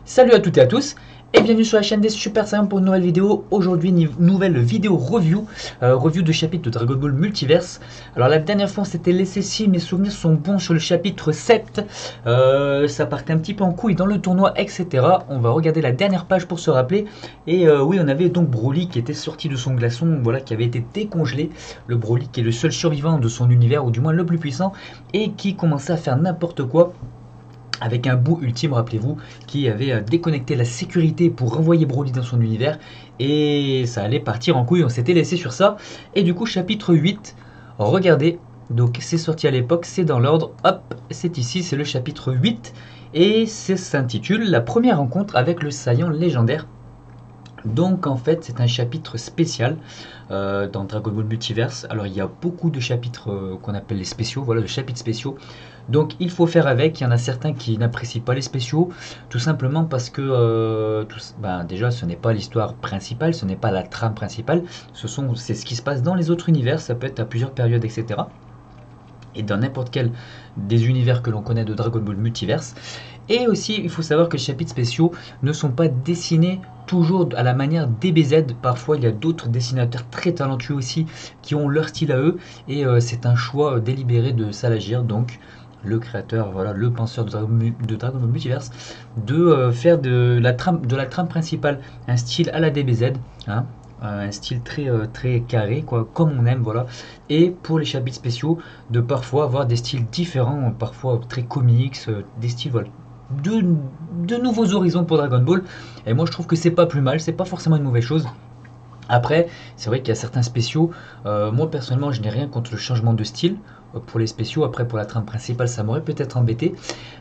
Salut à toutes et à tous et bienvenue sur la chaîne des Super Saiyans pour une nouvelle vidéo. Aujourd'hui, nouvelle vidéo review de chapitre de Dragon Ball Multiverse. Alors la dernière fois on s'était laissé, si mes souvenirs sont bons, sur le chapitre 7. Ça partait un petit peu en couille dans le tournoi, etc. On va regarder la dernière page pour se rappeler. Et oui, on avait donc Broly qui était sorti de son glaçon, voilà, qui avait été décongelé. Le Broly qui est le seul survivant de son univers, ou du moins le plus puissant, et qui commençait à faire n'importe quoi. Avec un bout ultime, rappelez-vous, qui avait déconnecté la sécurité pour renvoyer Broly dans son univers. Et ça allait partir en couille, on s'était laissé sur ça. Et du coup, chapitre 8, regardez. Donc c'est sorti à l'époque, c'est dans l'ordre. Hop, c'est ici, c'est le chapitre 8. Et ça s'intitule La première rencontre avec le Saiyan légendaire. Donc en fait c'est un chapitre spécial dans Dragon Ball Multiverse. Alors il y a beaucoup de chapitres qu'on appelle les spéciaux, voilà, de chapitres spéciaux. Donc il faut faire avec, il y en a certains qui n'apprécient pas les spéciaux, tout simplement parce que déjà ce n'est pas l'histoire principale, ce n'est pas la trame principale, c'est ce qui se passe dans les autres univers, ça peut être à plusieurs périodes, etc. Et dans n'importe quel des univers que l'on connaît de Dragon Ball Multiverse. Et aussi, il faut savoir que les chapitres spéciaux ne sont pas dessinés toujours à la manière DBZ. Parfois, il y a d'autres dessinateurs très talentueux aussi qui ont leur style à eux. Et c'est un choix délibéré de Salagir, donc le créateur, voilà, le penseur de Dragon Ball Multiverse, de faire de la trame principale un style à la DBZ, hein, un style très carré, quoi, comme on aime, voilà. Et pour les chapitres spéciaux, de parfois avoir des styles différents, parfois très comics, des styles, voilà, de nouveaux horizons pour Dragon Ball. Et moi je trouve que c'est pas plus mal, c'est pas forcément une mauvaise chose. Après, c'est vrai qu'il y a certains spéciaux, moi personnellement je n'ai rien contre le changement de style pour les spéciaux. Après pour la trame principale ça m'aurait peut-être embêté,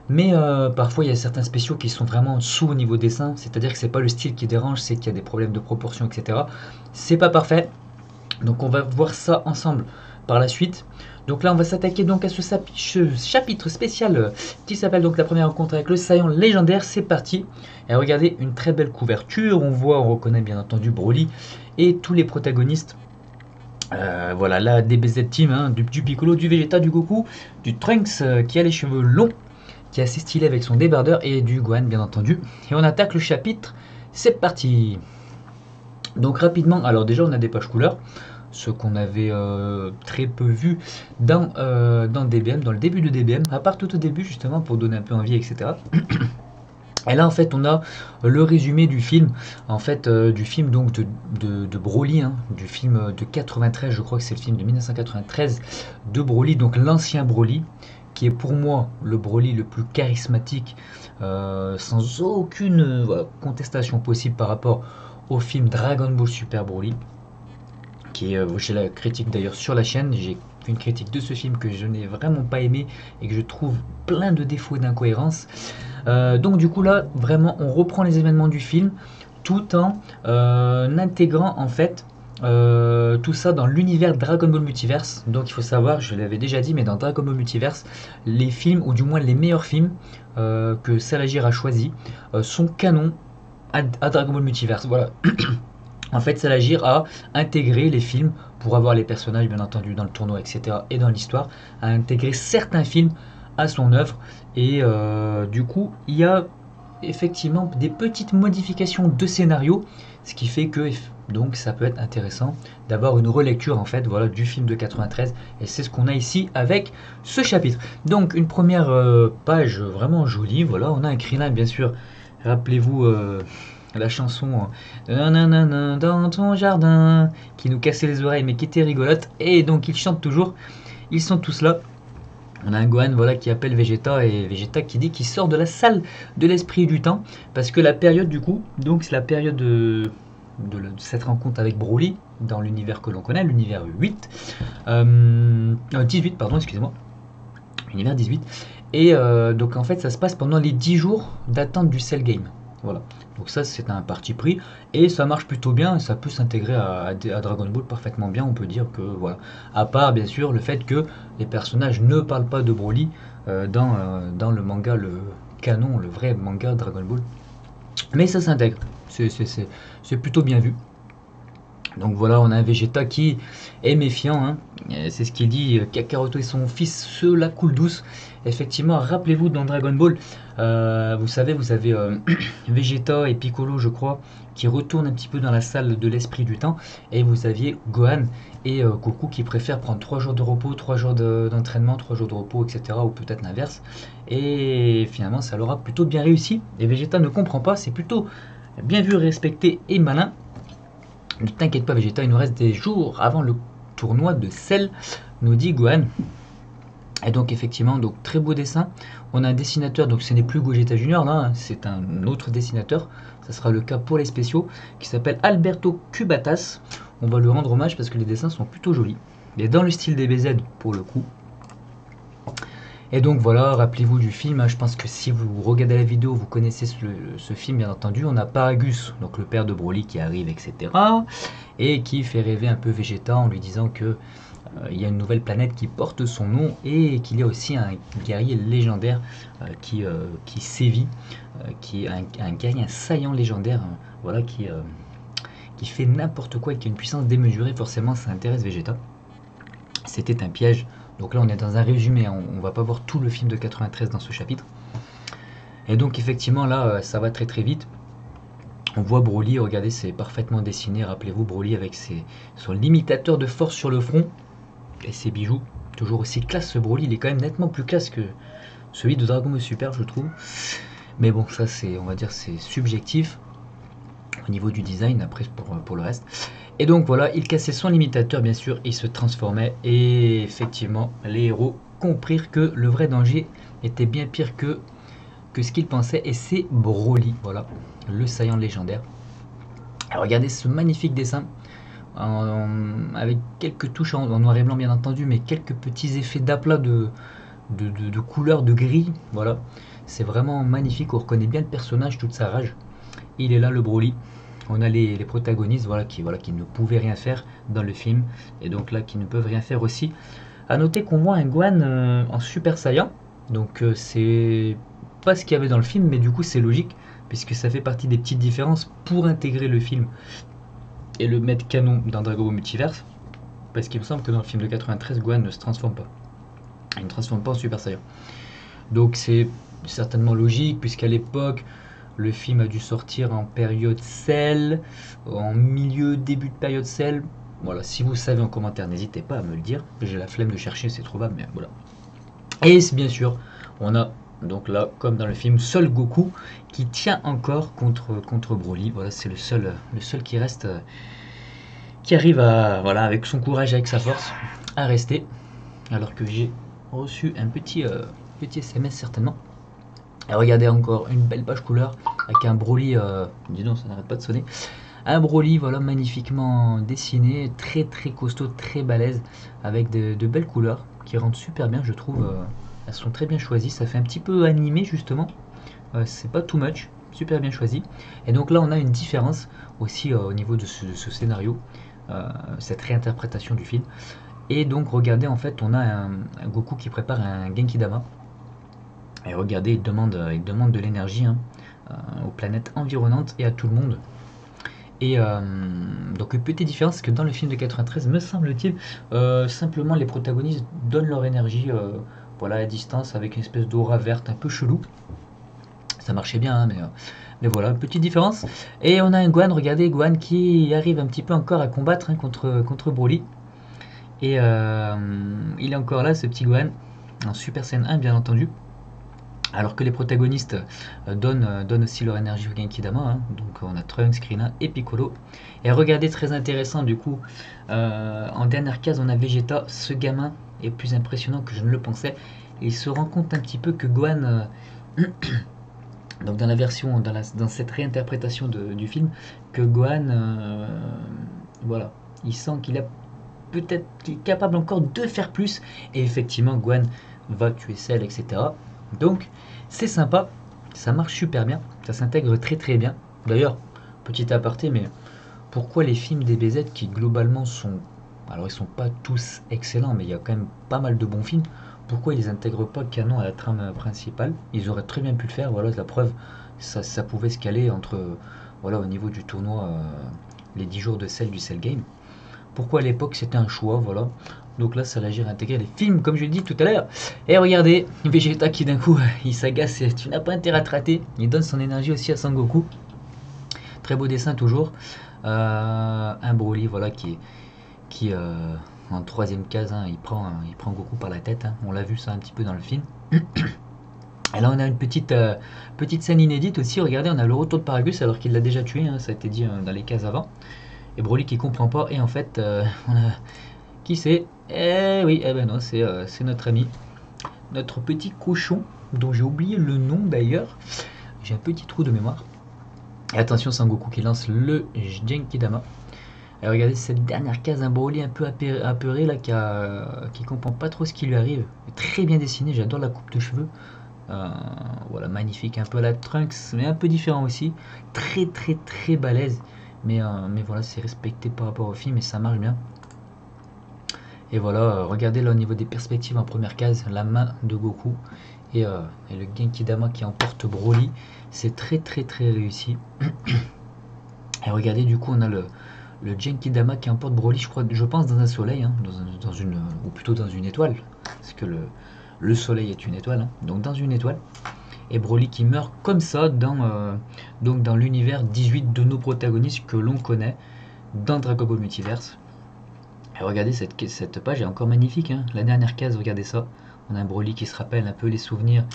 mais parfois il y a certains spéciaux qui sont vraiment sous au niveau dessin, c'est-à-dire que c'est pas le style qui dérange, c'est qu'il y a des problèmes de proportion, etc. C'est pas parfait, donc on va voir ça ensemble par la suite. Donc là on va s'attaquer donc à ce chapitre spécial qui s'appelle donc la première rencontre avec le Saiyan légendaire. C'est parti. Et regardez, une très belle couverture, on reconnaît bien entendu Broly et tous les protagonistes. Voilà, la DBZ Team, hein, du Piccolo, du Vegeta, du Goku, du Trunks qui a les cheveux longs, qui est assez stylé avec son débardeur, et du Gohan bien entendu. Et on attaque le chapitre, c'est parti. Donc rapidement, alors déjà on a des pages couleurs, ce qu'on avait très peu vu dans DBM, dans le début de DBM, à part tout au début justement pour donner un peu envie, etc. Et là en fait on a le résumé du film, en fait du film donc de Broly, hein, du film de 93, je crois que c'est le film de 1993 de Broly, donc l'ancien Broly, qui est pour moi le Broly le plus charismatique, sans aucune contestation possible par rapport au film Dragon Ball Super Broly, qui est, j'ai la critique d'ailleurs sur la chaîne, j'ai fait une critique de ce film que je n'ai vraiment pas aimé et que je trouve plein de défauts et d'incohérences. Donc du coup là, vraiment, on reprend les événements du film tout en intégrant en fait tout ça dans l'univers Dragon Ball Multiverse. Donc il faut savoir, je l'avais déjà dit, mais dans Dragon Ball Multiverse, les films, ou du moins les meilleurs films que Salagir a choisi, sont canons à Dragon Ball Multiverse. Voilà. En fait, Salagir a intégré les films pour avoir les personnages, bien entendu, dans le tournoi, etc. et dans l'histoire, a intégré certains films à son œuvre. Et du coup, il y a effectivement des petites modifications de scénario, ce qui fait que donc ça peut être intéressant d'avoir une relecture en fait, voilà, du film de 93, et c'est ce qu'on a ici avec ce chapitre. Donc une première page vraiment jolie, voilà, on a un Krillin bien sûr, rappelez-vous la chanson Nanana dans ton jardin qui nous cassait les oreilles mais qui était rigolote, et donc ils chantent toujours, ils sont tous là. On a un Gohan, voilà, qui appelle Vegeta, et Vegeta qui dit qu'il sort de la salle de l'esprit et du temps, parce que la période du coup, donc c'est la période de cette rencontre avec Broly dans l'univers que l'on connaît, l'univers 8, 18 pardon, excusez-moi, univers 18, et donc en fait ça se passe pendant les 10 jours d'attente du Cell Game. Voilà. Donc ça c'est un parti pris et ça marche plutôt bien, ça peut s'intégrer à Dragon Ball parfaitement bien, on peut dire que voilà. À part bien sûr le fait que les personnages ne parlent pas de Broly dans le manga, le canon, le vrai manga Dragon Ball. Mais ça s'intègre, c'est plutôt bien vu. Donc voilà, on a un Vegeta qui est méfiant, hein. C'est ce qu'il dit, Kakaroto et son fils se la coulent douce. Effectivement, rappelez-vous dans Dragon Ball, vous savez, vous avez Vegeta et Piccolo, je crois, qui retournent un petit peu dans la salle de l'esprit du temps, et vous aviez Gohan et Goku qui préfèrent prendre 3 jours de repos, 3 jours d'entraînement, 3 jours de repos, etc. Ou peut-être l'inverse. Et finalement, ça leur a plutôt bien réussi. Et Vegeta ne comprend pas, c'est plutôt bien vu, respecté et malin. Ne t'inquiète pas Vegeta, il nous reste des jours avant le tournoi de Cell, nous dit Gohan. Et donc effectivement, donc très beau dessin. On a un dessinateur, donc ce n'est plus Gogeta Junior là, hein, c'est un autre dessinateur. Ça sera le cas pour les spéciaux, qui s'appelle Alberto Cubatas. On va lui rendre hommage parce que les dessins sont plutôt jolis. Il est dans le style des BZ pour le coup. Et donc voilà, rappelez-vous du film, hein, je pense que si vous regardez la vidéo, vous connaissez ce film bien entendu. On a Paragus, donc le père de Broly qui arrive, etc. Et qui fait rêver un peu Vegeta en lui disant que il y a une nouvelle planète qui porte son nom et qu'il y a aussi un guerrier légendaire qui sévit, qui est un guerrier, un saillant légendaire, voilà, qui fait n'importe quoi et qui a une puissance démesurée. Forcément, ça intéresse Vegeta. C'était un piège. Donc là, on est dans un résumé, hein, on va pas voir tout le film de 93 dans ce chapitre. Et donc effectivement, là, ça va très très vite. On voit Broly, regardez, c'est parfaitement dessiné. Rappelez-vous, Broly avec son limitateur de force sur le front et ses bijoux. Toujours aussi classe ce Broly, il est quand même nettement plus classe que celui de Dragon Ball Super, je trouve. Mais bon, ça c'est, on va dire, c'est subjectif au niveau du design, après pour le reste. Et donc voilà, il cassait son limitateur bien sûr, il se transformait et effectivement les héros comprirent que le vrai danger était bien pire que ce qu'ils pensaient, et c'est Broly, voilà, le saillant légendaire. Alors, regardez ce magnifique dessin, avec quelques touches en noir et blanc bien entendu, mais quelques petits effets d'aplat de couleur, de gris, voilà. C'est vraiment magnifique, on reconnaît bien le personnage, toute sa rage. Il est là le Broly. On a les protagonistes qui ne pouvaient rien faire dans le film, et donc là qui ne peuvent rien faire aussi. A noter qu'on voit un Gohan en Super Saiyan, donc c'est pas ce qu'il y avait dans le film, mais du coup c'est logique, puisque ça fait partie des petites différences pour intégrer le film et le mettre canon dans Dragon Ball Multiverse, parce qu'il me semble que dans le film de 93, Gohan ne se transforme pas. Il ne transforme pas en Super Saiyan. Donc c'est certainement logique, puisqu'à l'époque, le film a dû sortir en période Cell, en milieu, début de période Cell. Voilà, si vous savez en commentaire, n'hésitez pas à me le dire. J'ai la flemme de chercher, c'est trouvable, mais voilà. Et bien sûr, on a donc là, comme dans le film, seul Goku qui tient encore contre Broly. Voilà, c'est le seul qui reste, qui arrive à, voilà, avec son courage, avec sa force, à rester. Alors que j'ai reçu un petit SMS certainement. Et regardez encore une belle page couleur avec un Broly, dis donc ça n'arrête pas de sonner. Un Broly, voilà, magnifiquement dessiné, très très costaud, très balèze, avec de belles couleurs qui rendent super bien, je trouve. Elles sont très bien choisies, ça fait un petit peu animé justement. C'est pas too much, super bien choisi. Et donc là, on a une différence aussi au niveau de ce scénario, cette réinterprétation du film. Et donc regardez, en fait, on a un Goku qui prépare un Genki Dama. Et regardez, il demande de l'énergie, hein, aux planètes environnantes et à tout le monde. Et donc une petite différence, que dans le film de 93, me semble-t-il, simplement les protagonistes donnent leur énergie, voilà, à distance, avec une espèce d'aura verte un peu chelou. Ça marchait bien, hein, mais voilà, petite différence. Et on a un Gohan, regardez, Gohan qui arrive un petit peu encore à combattre, hein, contre Broly. Et il est encore là, ce petit Gohan, en Super Saiyan 1 bien entendu. Alors que les protagonistes donnent aussi leur énergie au Genki Dama, hein. Donc on a Trunks, Krillin et Piccolo. Et regardez, très intéressant du coup, en dernière case on a Vegeta. Ce gamin est plus impressionnant que je ne le pensais. Et il se rend compte un petit peu que Gohan, donc dans la version, dans cette réinterprétation du film, que Gohan, voilà, il sent qu'il est capable encore de faire plus. Et effectivement Gohan va tuer Cell, etc. Donc c'est sympa, ça marche super bien, ça s'intègre très très bien. D'ailleurs, petit aparté, mais pourquoi les films DBZ qui globalement sont, alors ils sont pas tous excellents, mais il y a quand même pas mal de bons films, pourquoi ils les intègrent pas canon à la trame principale? Ils auraient très bien pu le faire, voilà, la preuve, ça pouvait se caler entre, voilà, au niveau du tournoi les 10 jours de Cell du Cell Game. Pourquoi à l'époque c'était un choix, voilà. Donc là, ça l'a géré intégrer les films, comme je l'ai dit tout à l'heure. Et regardez, Vegeta qui d'un coup, il s'agace, tu n'as pas intérêt à te rater. Il donne son énergie aussi à Sangoku. Très beau dessin toujours. Un Broly, voilà, qui en troisième case, hein, il prend Goku par la tête. Hein. On l'a vu ça un petit peu dans le film. Et là, on a une petite scène inédite aussi. Regardez, on a le retour de Paragus alors qu'il l'a déjà tué. Hein, ça a été dit dans les cases avant. Et Broly qui comprend pas. Et en fait, on a... Qui c'est? Eh oui, eh ben non, c'est notre ami. Notre petit cochon, dont j'ai oublié le nom d'ailleurs. J'ai un petit trou de mémoire. Et attention, Sangoku qui lance le Genkidama. Et regardez cette dernière case, un Broly un peu apeuré là, qui comprend pas trop ce qui lui arrive. Très bien dessiné, j'adore la coupe de cheveux. Voilà, magnifique, un peu à la Trunks, mais un peu différent aussi. Très très très balèze. Mais voilà, c'est respecté par rapport au film et ça marche bien. Et voilà, regardez là au niveau des perspectives en première case, la main de Goku et le Genkidama qui emporte Broly. C'est très très très réussi. Et regardez, du coup, on a le Genkidama qui emporte Broly, je pense dans un soleil, hein, ou plutôt dans une étoile, parce que le soleil est une étoile, hein, donc dans une étoile. Et Broly qui meurt comme ça donc dans l'univers 18 de nos protagonistes que l'on connaît dans Dragon Ball Multiverse. Et regardez, cette page est encore magnifique, hein. La dernière case, regardez ça. On a un Broly qui se rappelle un peu les souvenirs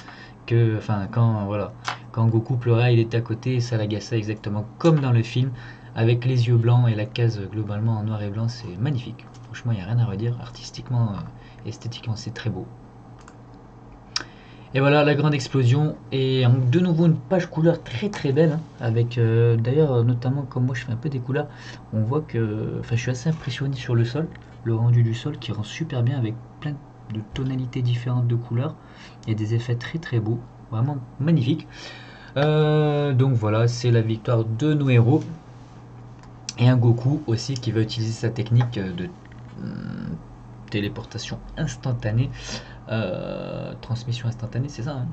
quand Goku pleurait, il était à côté et ça l'agaçait exactement comme dans le film, avec les yeux blancs et la case globalement en noir et blanc. C'est magnifique. Franchement, il n'y a rien à redire. Artistiquement, esthétiquement, c'est très beau. Et voilà la grande explosion. Et de nouveau une page couleur très très belle, hein, avec d'ailleurs notamment comme moi je fais un peu des couleurs, on voit que je suis assez impressionné sur le sol, le rendu du sol qui rend super bien avec plein de tonalités différentes de couleurs et des effets très très beaux, vraiment magnifiques. Donc voilà, c'est la victoire de nos héros. Et un Goku aussi qui va utiliser sa technique de téléportation instantanée, transmission instantanée, c'est ça, hein,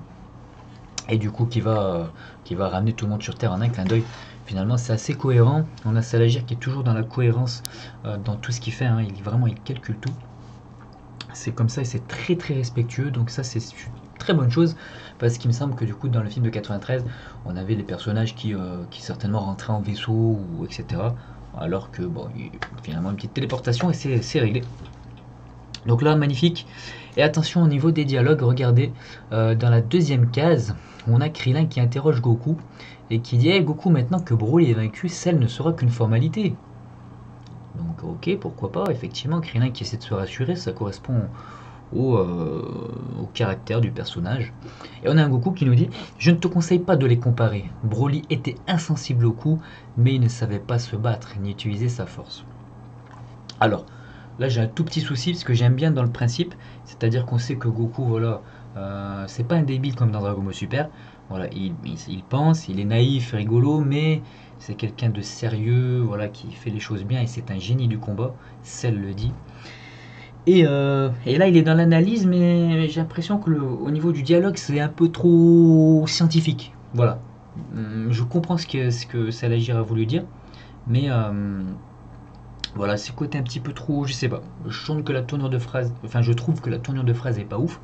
et du coup qui va ramener tout le monde sur Terre en un clin d'œil. Finalement, c'est assez cohérent. On a Salagir qui est toujours dans la cohérence dans tout ce qu'il fait, hein. Il calcule tout. C'est comme ça et c'est très très respectueux. Donc ça, c'est une très bonne chose parce qu'il me semble que du coup dans le film de 93, on avait les personnages qui certainement rentraient en vaisseau ou etc. Alors que bon, finalement une petite téléportation et c'est réglé. Donc là, magnifique. Et attention au niveau des dialogues, regardez, dans la deuxième case, on a Krillin qui interroge Goku et qui dit hey, Goku, maintenant que Broly est vaincu, celle ne sera qu'une formalité. Donc ok, pourquoi pas, effectivement, Krillin qui essaie de se rassurer, ça correspond au caractère du personnage. Et on a un Goku qui nous dit je ne te conseille pas de les comparer. Broly était insensible au coup, mais il ne savait pas se battre ni utiliser sa force. Alors, là j'ai un tout petit souci parce que j'aime bien dans le principe, c'est-à-dire qu'on sait que Goku, voilà, c'est pas un débile comme dans Dragon Ball Super. Voilà, il pense, il est naïf, rigolo, mais c'est quelqu'un de sérieux, voilà, qui fait les choses bien et c'est un génie du combat. Cell le dit. Et là, il est dans l'analyse, mais j'ai l'impression que au niveau du dialogue, c'est un peu trop scientifique. Voilà. Je comprends ce que Salagir a voulu dire, mais voilà, c'est côté un petit peu trop, je sais pas. Je trouve que la tournure de phrase, est pas ouf.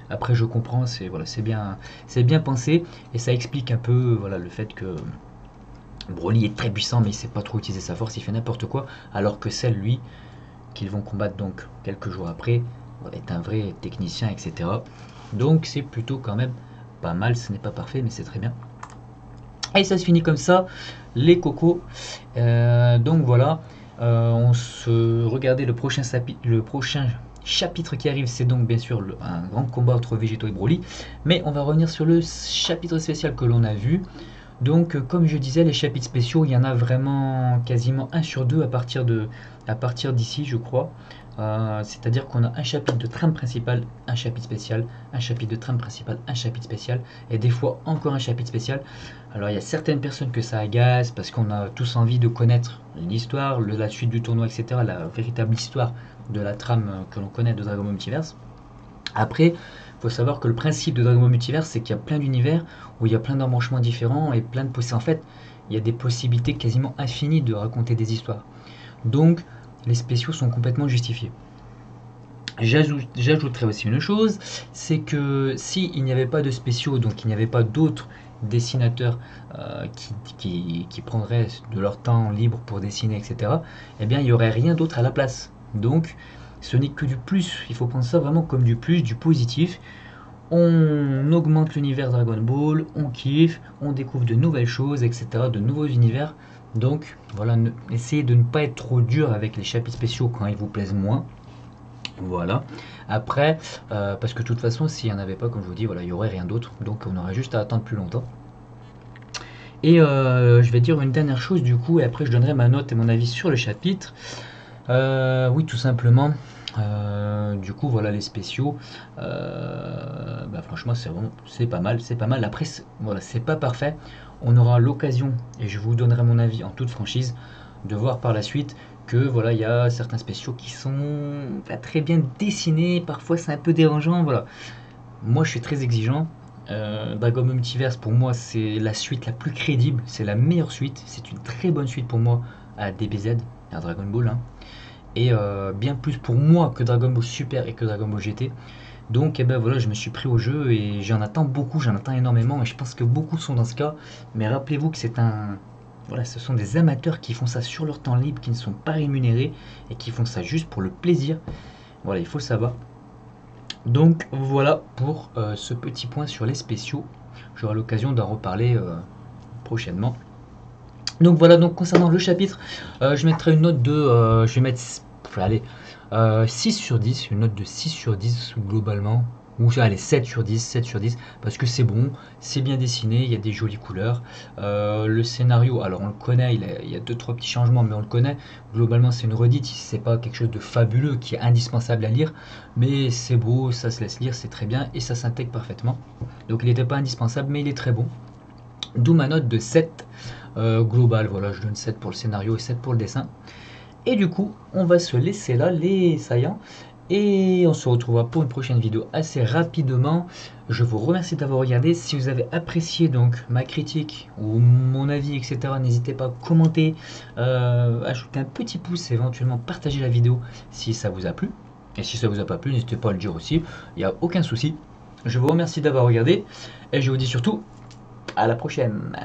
Après, je comprends, c'est bien pensé et ça explique un peu, voilà, le fait que Broly est très puissant, mais il sait pas trop utiliser sa force, il fait n'importe quoi, alors que Cell, lui, qu'ils vont combattre donc quelques jours après, est un vrai technicien, etc. Donc c'est plutôt quand même pas mal, ce n'est pas parfait, mais c'est très bien. Et ça se finit comme ça, les cocos. Donc voilà, on se regardait le prochain chapitre qui arrive, c'est donc bien sûr un grand combat entre Végéto et Broly. Mais on va revenir sur le chapitre spécial que l'on a vu. Donc comme je disais, les chapitres spéciaux, il y en a vraiment quasiment un sur deux à partir d'ici, je crois. C'est-à-dire qu'on a un chapitre de trame principale, un chapitre spécial, un chapitre de trame principale, un chapitre spécial, et des fois encore un chapitre spécial. Alors il y a certaines personnes que ça agace, parce qu'on a tous envie de connaître l'histoire, la suite du tournoi, etc., la véritable histoire de la trame que l'on connaît de Dragon Ball Multiverse. Après, faut savoir que le principe de Dragon Ball Multiverse, c'est qu'il y a plein d'univers où il y a plein d'embranchements différents et plein de possibilités. En fait, il y a des possibilités quasiment infinies de raconter des histoires. Donc, les spéciaux sont complètement justifiés. J'ajouterais aussi une chose, c'est que s'il n'y avait pas de spéciaux, donc il n'y avait pas d'autres dessinateurs qui prendraient de leur temps libre pour dessiner, etc., eh bien il n'y aurait rien d'autre à la place. Donc ce n'est que du plus, il faut prendre ça vraiment comme du plus, du positif. On augmente l'univers Dragon Ball, on kiffe, on découvre de nouvelles choses, etc., de nouveaux univers. Donc voilà, essayez de ne pas être trop dur avec les chapitres spéciaux quand ils vous plaisent moins. Voilà. Après, parce que de toute façon, s'il n'y en avait pas, comme je vous dis, voilà, il n'y aurait rien d'autre. Donc on aurait juste à attendre plus longtemps. Et je vais dire une dernière chose du coup, et après je donnerai ma note et mon avis sur le chapitre. Oui, tout simplement. Du coup, voilà les spéciaux. Bah, franchement, c'est pas mal, c'est pas mal. Après, voilà, c'est pas parfait. On aura l'occasion, et je vous donnerai mon avis en toute franchise, de voir par la suite que voilà, il y a certains spéciaux qui sont pas très bien dessinés. Parfois, c'est un peu dérangeant. Voilà. Moi, je suis très exigeant. Dragon Ball Multiverse, pour moi, c'est la suite la plus crédible. C'est la meilleure suite. C'est une très bonne suite pour moi à DBZ, à Dragon Ball, hein. Et bien plus pour moi que Dragon Ball Super et que Dragon Ball GT. Donc, eh ben voilà, je me suis pris au jeu et j'en attends beaucoup, j'en attends énormément. Et je pense que beaucoup sont dans ce cas. Mais rappelez-vous que c'est un. Voilà, ce sont des amateurs qui font ça sur leur temps libre, qui ne sont pas rémunérés et qui font ça juste pour le plaisir. Voilà, il faut le savoir. Donc voilà pour ce petit point sur les spéciaux. J'aurai l'occasion d'en reparler prochainement. Donc voilà, donc concernant le chapitre, je mettrai une note de... je vais mettre... Allez, 6 sur 10, une note de 6 sur 10 globalement. Ou allez, 7 sur 10, 7 sur 10, parce que c'est bon, c'est bien dessiné, il y a des jolies couleurs. Le scénario, alors on le connaît, il y a 2-3 petits changements, mais on le connaît. Globalement, c'est une redite, c'est pas quelque chose de fabuleux qui est indispensable à lire, mais c'est beau, ça se laisse lire, c'est très bien, et ça s'intègre parfaitement. Donc il n'était pas indispensable, mais il est très bon. D'où ma note de 7 globale, voilà, je donne 7 pour le scénario et 7 pour le dessin. Et du coup, on va se laisser là, les saillants. Et on se retrouvera pour une prochaine vidéo assez rapidement. Je vous remercie d'avoir regardé. Si vous avez apprécié donc ma critique ou mon avis, etc., n'hésitez pas à commenter, ajouter un petit pouce, éventuellement partager la vidéo si ça vous a plu. Et si ça vous a pas plu, n'hésitez pas à le dire aussi. Il n'y a aucun souci. Je vous remercie d'avoir regardé. Et je vous dis surtout à la prochaine.